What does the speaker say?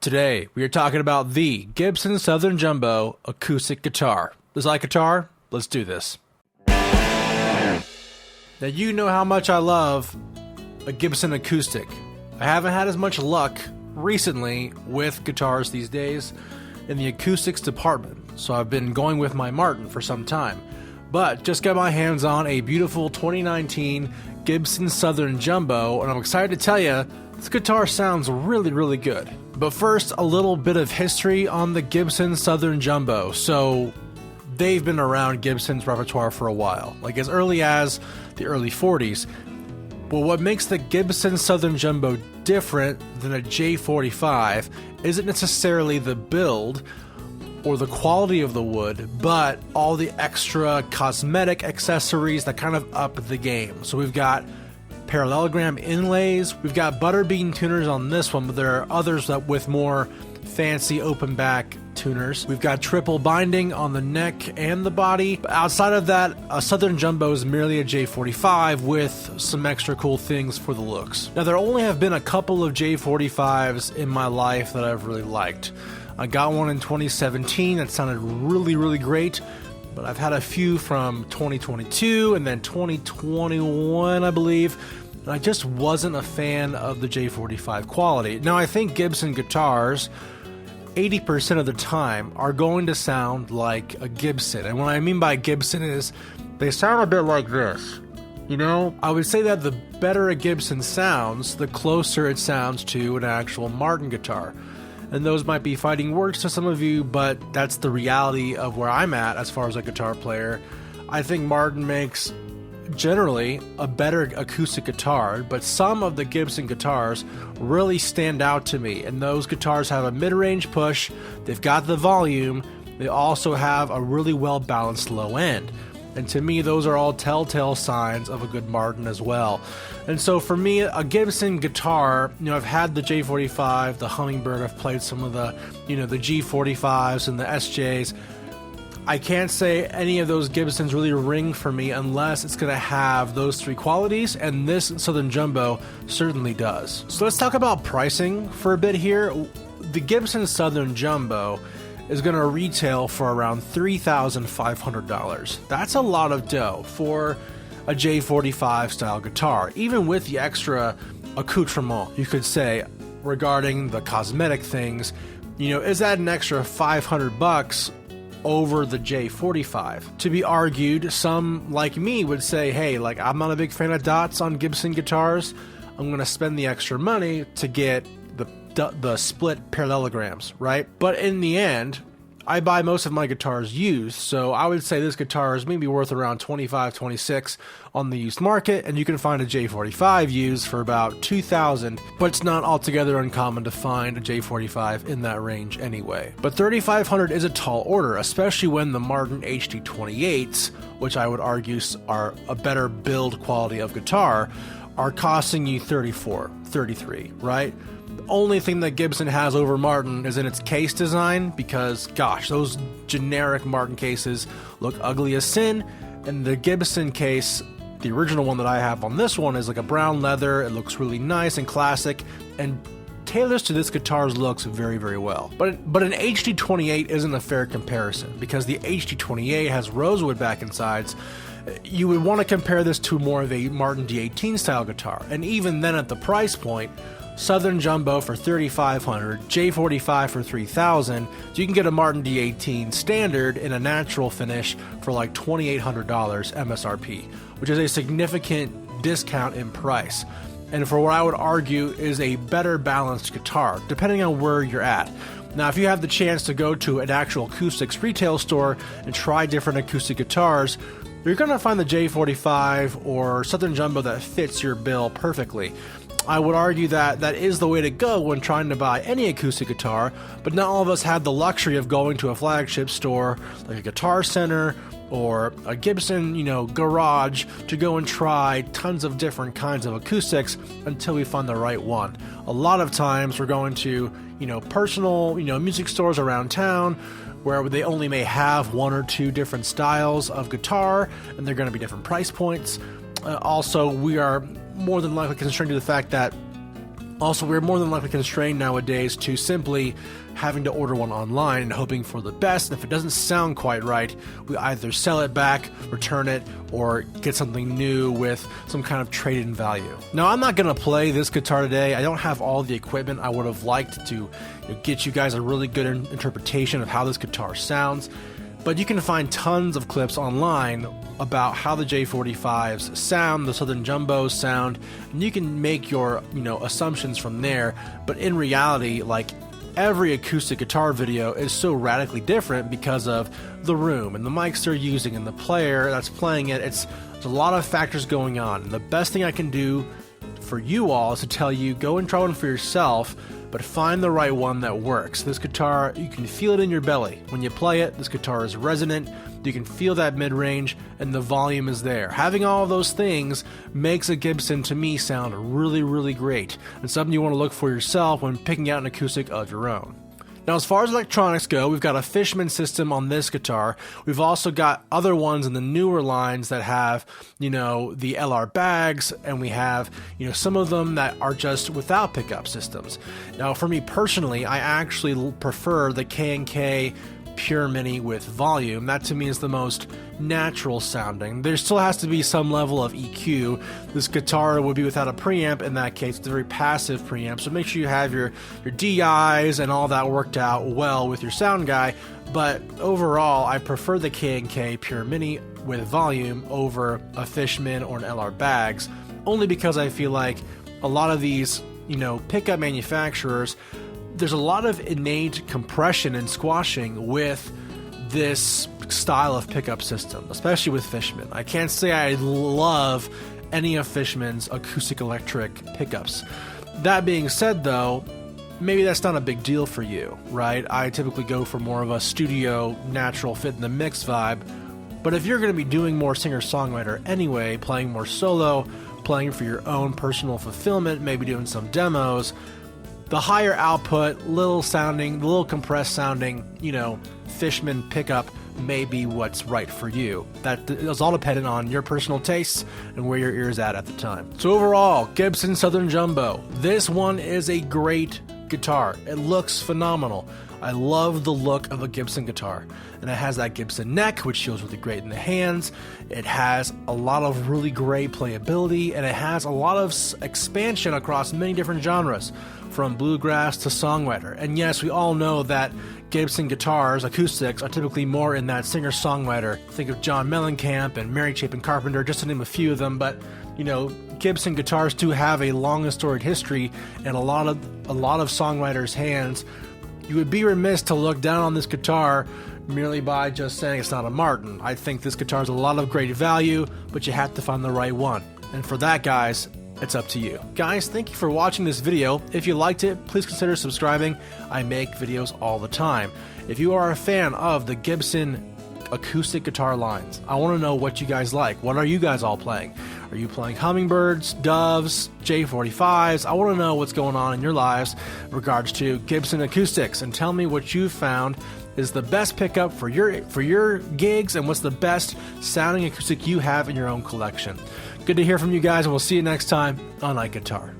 Today, we are talking about the Gibson Southern Jumbo acoustic guitar. This IkeGuitar, let's do this. Now, you know how much I love a Gibson acoustic. I haven't had as much luck recently with guitars these days in the acoustics department, so I've been going with my Martin for some time. But just got my hands on a beautiful 2019 Gibson Southern Jumbo, and I'm excited to tell you, this guitar sounds really, really good. But first, a little bit of history on the Gibson Southern Jumbo. So, they've been around Gibson's repertoire for a while, like as early as the early 40s. But what makes the Gibson Southern Jumbo different than a J45 isn't necessarily the build or the quality of the wood, but all the extra cosmetic accessories that kind of up the game. So we've got parallelogram inlays, we've got butterbean tuners on this one, but there are others that with more fancy open back tuners. We've got triple binding on the neck and the body. But outside of that, a Southern Jumbo is merely a J45 with some extra cool things for the looks. Now, there only have been a couple of J45s in my life that I've really liked. I got one in 2017 that sounded really, really great, but I've had a few from 2022 and then 2021, I believe, and I just wasn't a fan of the J45 quality. Now, I think Gibson guitars, 80% of the time, are going to sound like a Gibson, and what I mean by Gibson is they sound a bit like this. You know, I would say that the better a Gibson sounds, the closer it sounds to an actual Martin guitar. And those might be fighting words to some of you, but that's the reality of where I'm at as far as a guitar player. I think Martin makes generally a better acoustic guitar, but some of the Gibson guitars really stand out to me, and those guitars have a mid-range push, they've got the volume, they also have a really well-balanced low end. And to me, those are all telltale signs of a good Martin as well. And so for me, a Gibson guitar, I've had the J45, the Hummingbird, I've played some of the, the G45s and the SJs. I can't say any of those Gibsons really ring for me unless it's going to have those three qualities, and this Southern Jumbo certainly does. So let's talk about pricing for a bit here. The Gibson Southern Jumbo is going to retail for around $3,500. That's a lot of dough for a J45 style guitar, even with the extra accoutrement, you could say, regarding the cosmetic things. Is that an extra $500 over the J45? To be argued, some like me would say, hey, I'm not a big fan of dots on Gibson guitars. I'm going to spend the extra money to get the split parallelograms, right? But in the end, I buy most of my guitars used, so I would say this guitar is maybe worth around $25, $26 on the used market, and you can find a J45 used for about $2,000, but it's not altogether uncommon to find a J45 in that range anyway. But $3,500 is a tall order, especially when the Martin HD28s, which I would argue are a better build quality of guitar, are costing you $34, $33, right? The only thing that Gibson has over Martin is in its case design, because gosh, those generic Martin cases look ugly as sin, and the Gibson case, the original one that I have on this one, is like a brown leather. It looks really nice and classic and tailors to this guitar's looks very, very well. But an HD28 isn't a fair comparison, because the HD28 has rosewood back and sides. You would want to compare this to more of a Martin D18 style guitar, and even then at the price point, Southern Jumbo for $3,500, J45 for $3,000, you can get a Martin D18 standard in a natural finish for like $2,800 MSRP, which is a significant discount in price, and for what I would argue is a better balanced guitar, depending on where you're at. Now, if you have the chance to go to an actual acoustics retail store and try different acoustic guitars, you're going to find the J45 or Southern Jumbo that fits your bill perfectly. I would argue that that is the way to go when trying to buy any acoustic guitar, but not all of us have the luxury of going to a flagship store like a Guitar Center or a Gibson, garage to go and try tons of different kinds of acoustics until we find the right one. A lot of times we're going to, personal, music stores around town where they only may have one or two different styles of guitar, and they're going to be different price points. Also, we are more than likely constrained to the fact that Also, we're more than likely constrained nowadays to simply having to order one online and hoping for the best. And if it doesn't sound quite right, we either sell it back, return it, or get something new with some kind of trade-in value. Now, I'm not going to play this guitar today. I don't have all the equipment. I would have liked to get you guys a really good interpretation of how this guitar sounds. But you can find tons of clips online about how the J45s sound, the Southern Jumbos sound, and you can make your, assumptions from there. But in reality, like, every acoustic guitar video is so radically different because of the room and the mics they're using and the player that's playing it. There's a lot of factors going on. And the best thing I can do for you all is to tell you, go and try one for yourself, but find the right one that works. This guitar, you can feel it in your belly. When you play it, this guitar is resonant, you can feel that mid-range, and the volume is there. Having all of those things makes a Gibson, to me, sound really, really great, and something you want to look for yourself when picking out an acoustic of your own. Now, as far as electronics go, we've got a Fishman system on this guitar. We've also got other ones in the newer lines that have, the LR bags, and we have, some of them that are just without pickup systems. Now, for me personally, I actually prefer the K&K Pure Mini with volume. That to me is the most natural sounding. There still has to be some level of EQ. This guitar would be without a preamp in that case. It's a very passive preamp, so make sure you have your DIs and all that worked out well with your sound guy. But overall, I prefer the K&K Pure Mini with volume over a Fishman or an LR Bags, only because I feel like a lot of these, pickup manufacturers, there's a lot of innate compression and squashing with this style of pickup system, especially with Fishman. I can't say I love any of Fishman's acoustic electric pickups. That being said, though, maybe that's not a big deal for you, right? I typically go for more of a studio, natural fit in the mix vibe. But if you're going to be doing more singer-songwriter anyway, playing more solo, playing for your own personal fulfillment, maybe doing some demos, the higher output, little compressed sounding, Fishman pickup may be what's right for you. That is all dependent on your personal tastes and where your ear's at the time. So overall, Gibson Southern Jumbo. This one is a great guitar. It looks phenomenal. I love the look of a Gibson guitar. And it has that Gibson neck, which feels really great in the hands. It has a lot of really great playability, and it has a lot of expansion across many different genres, from bluegrass to songwriter. And yes, we all know that Gibson guitars, acoustics, are typically more in that singer-songwriter. Think of John Mellencamp and Mary Chapin Carpenter, just to name a few of them. But, Gibson guitars do have a long and storied history, and a lot of songwriters' hands. You would be remiss to look down on this guitar merely by just saying it's not a Martin. I think this guitar has a lot of great value, but you have to find the right one. And for that, guys, it's up to you. Guys, thank you for watching this video. If you liked it, please consider subscribing. I make videos all the time. If you are a fan of the Gibson acoustic guitar lines, I want to know what you guys like. What are you guys all playing? Are you playing hummingbirds, doves, J45s? I want to know what's going on in your lives in regards to Gibson acoustics, and tell me what you found is the best pickup for your gigs, and what's the best sounding acoustic you have in your own collection. Good to hear from you guys, and we'll see you next time on IkeGuitar.